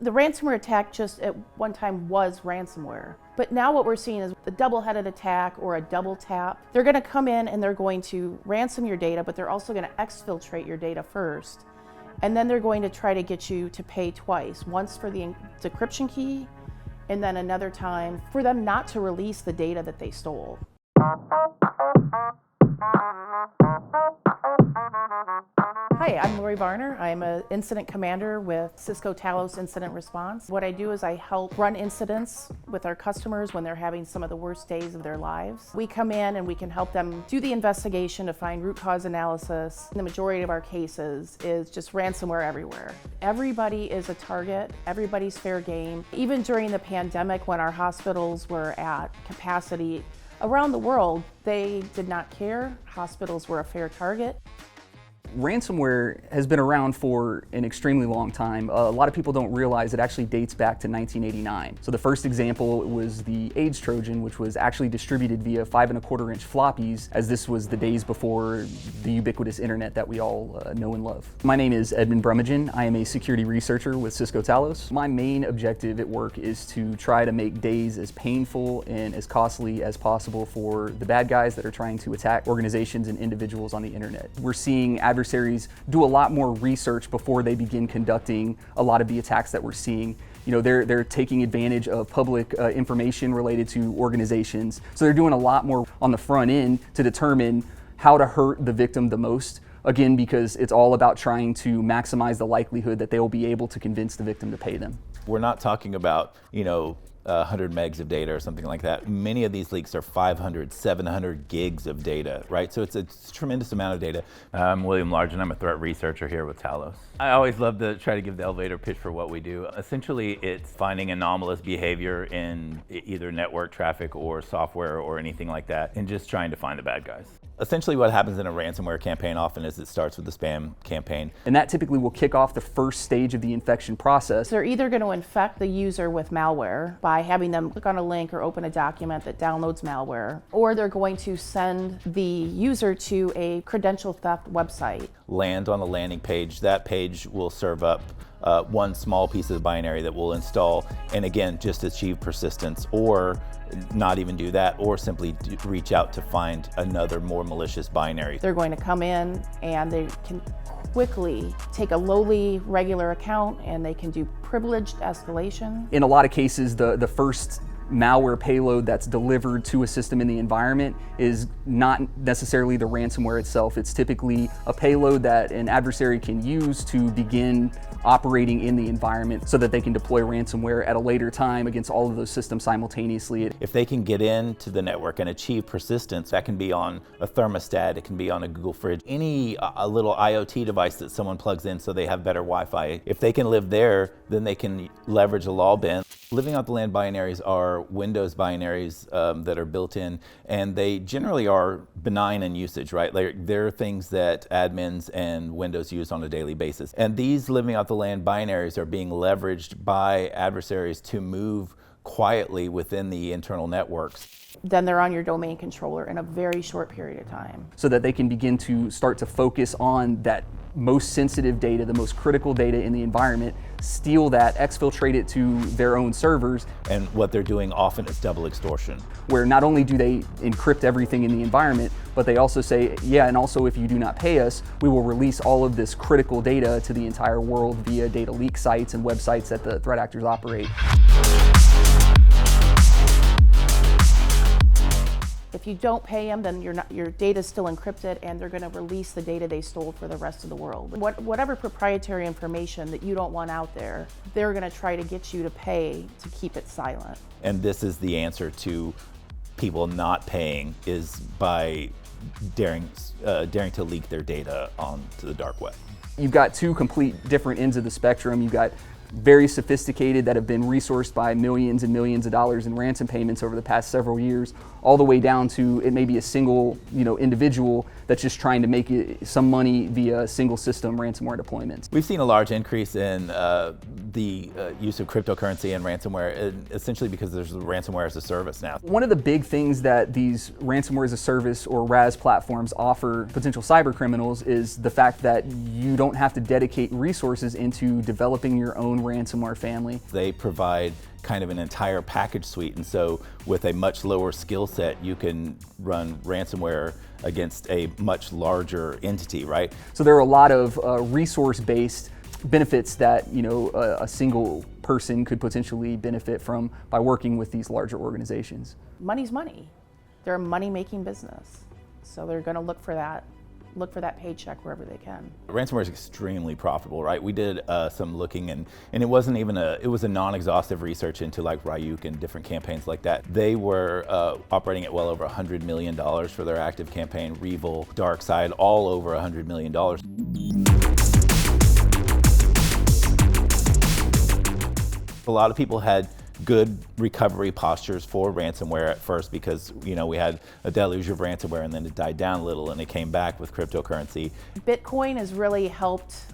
The ransomware attack just at one time was ransomware. But now what we're seeing is the double-headed attack or a double tap. They're going to come in and they're going to ransom your data, but they're also going to exfiltrate your data first. And then they're going to try to get you to pay twice, once for the decryption key, and then another time for them not to release the data that they stole. Hi, I'm Lori Varner. I'm an incident commander with Cisco Talos Incident Response. What I do is I help run incidents with our customers when they're having some of the worst days of their lives. We come in and we can help them do the investigation to find root cause analysis. The majority of our cases is just ransomware everywhere. Everybody is a target, everybody's fair game. Even during the pandemic when our hospitals were at capacity around the world, they did not care. Hospitals were a fair target. Ransomware has been around for an extremely long time. A lot of people don't realize it actually dates back to 1989. So the first example was the AIDS Trojan, which was actually distributed via 5¼ inch floppies, as this was the days before the ubiquitous internet that we all know and love. My name is Edmund Brummagem. I am a security researcher with Cisco Talos. My main objective at work is to try to make days as painful and as costly as possible for the bad guys that are trying to attack organizations and individuals on the internet. We're seeing adversaries do a lot more research before they begin conducting a lot of the attacks that we're seeing. You know, they're taking advantage of public information related to organizations. So they're doing a lot more on the front end to determine how to hurt the victim the most. Again, because it's all about trying to maximize the likelihood that they will be able to convince the victim to pay them. We're not talking about, 100 megs of data or something like that. Many of these leaks are 500, 700 gigs of data, right? So it's a tremendous amount of data. I'm William Largen. I'm a threat researcher here with Talos. I always love to try to give the elevator pitch for what we do. Essentially, it's finding anomalous behavior in either network traffic or software or anything like that, and just trying to find the bad guys. Essentially what happens in a ransomware campaign often is it starts with the spam campaign. And that typically will kick off the first stage of the infection process. They're either going to infect the user with malware by having them click on a link or open a document that downloads malware, or they're going to send the user to a credential theft website. Land on a landing page. That page will serve up one small piece of the binary that will install, and again, just achieve persistence, or not even do that, or simply reach out to find another more malicious binary. They're going to come in and they can quickly take a lowly regular account and they can do privileged escalation. In a lot of cases, the first malware payload that's delivered to a system in the environment is not necessarily the ransomware itself. It's typically a payload that an adversary can use to begin operating in the environment so that they can deploy ransomware at a later time against all of those systems simultaneously. If they can get into the network and achieve persistence, that can be on a thermostat, it can be on a Google fridge, any a little IoT device that someone plugs in so they have better Wi-Fi. If they can live there, then they can leverage a law bin. Living off the land binaries are Windows binaries that are built in, and they generally are benign in usage, right? They're things that admins and Windows use on a daily basis. And these living off the land binaries are being leveraged by adversaries to move quietly within the internal networks. Then they're on your domain controller in a very short period of time. So that they can begin to start to focus on that most sensitive data, the most critical data in the environment, steal that, exfiltrate it to their own servers. And what they're doing often is double extortion. Where not only do they encrypt everything in the environment, but they also say, yeah, and also if you do not pay us, we will release all of this critical data to the entire world via data leak sites and websites that the threat actors operate. If you don't pay them, then your data is still encrypted and they're going to release the data they stole for the rest of the world. Whatever proprietary information that you don't want out there, they're going to try to get you to pay to keep it silent. And this is the answer to people not paying, is by daring to leak their data onto the dark web. You've got two complete different ends of the spectrum. You've got very sophisticated that have been resourced by millions and millions of dollars in ransom payments over the past several years, all the way down to it may be a single, individual that's just trying to make some money via single system ransomware deployments. We've seen a large increase in the use of cryptocurrency and ransomware, essentially because there's ransomware as a service now. One of the big things that these ransomware as a service or RAS platforms offer potential cyber criminals is the fact that you don't have to dedicate resources into developing your own ransomware family. They provide kind of an entire package suite, and so with a much lower skill set, you can run ransomware against a much larger entity, right? So there are a lot of resource-based benefits that a single person could potentially benefit from by working with these larger organizations. Money's money. They're a money-making business, so they're going to look for that paycheck wherever they can. Ransomware is extremely profitable, right? We did some looking, and it wasn't even it was a non-exhaustive research into like Ryuk and different campaigns like that. They were operating at well over $100 million for their active campaign. Revil, DarkSide, all over $100 million. A lot of people had good recovery postures for ransomware at first because we had a deluge of ransomware, and then it died down a little and it came back with cryptocurrency. Bitcoin has really helped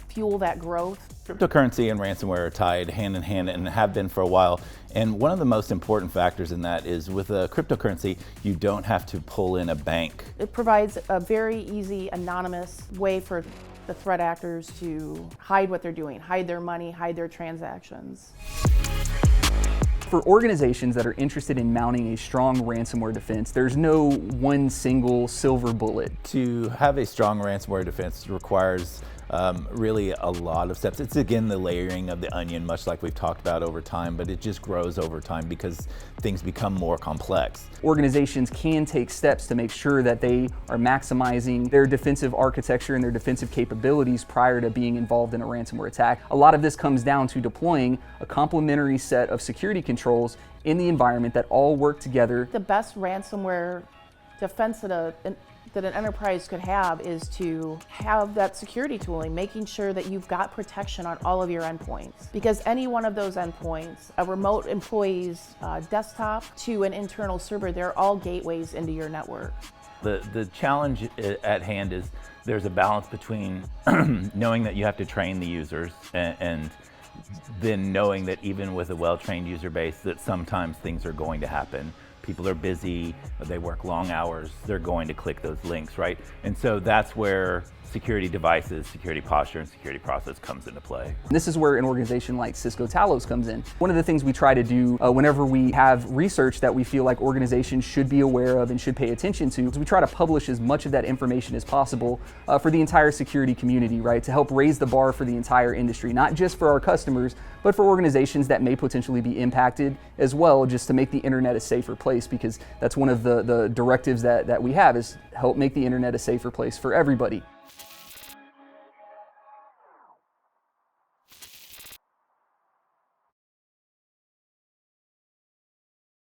fuel that growth. Cryptocurrency and ransomware are tied hand in hand and have been for a while. And one of the most important factors in that is with a cryptocurrency, you don't have to pull in a bank. It provides a very easy, anonymous way for the threat actors to hide what they're doing, hide their money, hide their transactions. For organizations that are interested in mounting a strong ransomware defense, there's no one single silver bullet. To have a strong ransomware defense requires really a lot of steps. It's again the layering of the onion, much like we've talked about over time, but it just grows over time because things become more complex. Organizations can take steps to make sure that they are maximizing their defensive architecture and their defensive capabilities prior to being involved in a ransomware attack. A lot of this comes down to deploying a complementary set of security controls in the environment that all work together. The best ransomware defense that an enterprise could have is to have that security tooling, making sure that you've got protection on all of your endpoints. Because any one of those endpoints, a remote employee's desktop to an internal server, they're all gateways into your network. The challenge at hand is there's a balance between knowing that you have to train the users and then knowing that even with a well-trained user base that sometimes things are going to happen. People are busy, they work long hours, they're going to click those links, right? And so that's where security devices, security posture, and security process comes into play. And this is where an organization like Cisco Talos comes in. One of the things we try to do whenever we have research that we feel like organizations should be aware of and should pay attention to, is we try to publish as much of that information as possible for the entire security community, right? To help raise the bar for the entire industry, not just for our customers, but for organizations that may potentially be impacted as well, just to make the internet a safer place, because that's one of the directives that we have, is help make the internet a safer place for everybody.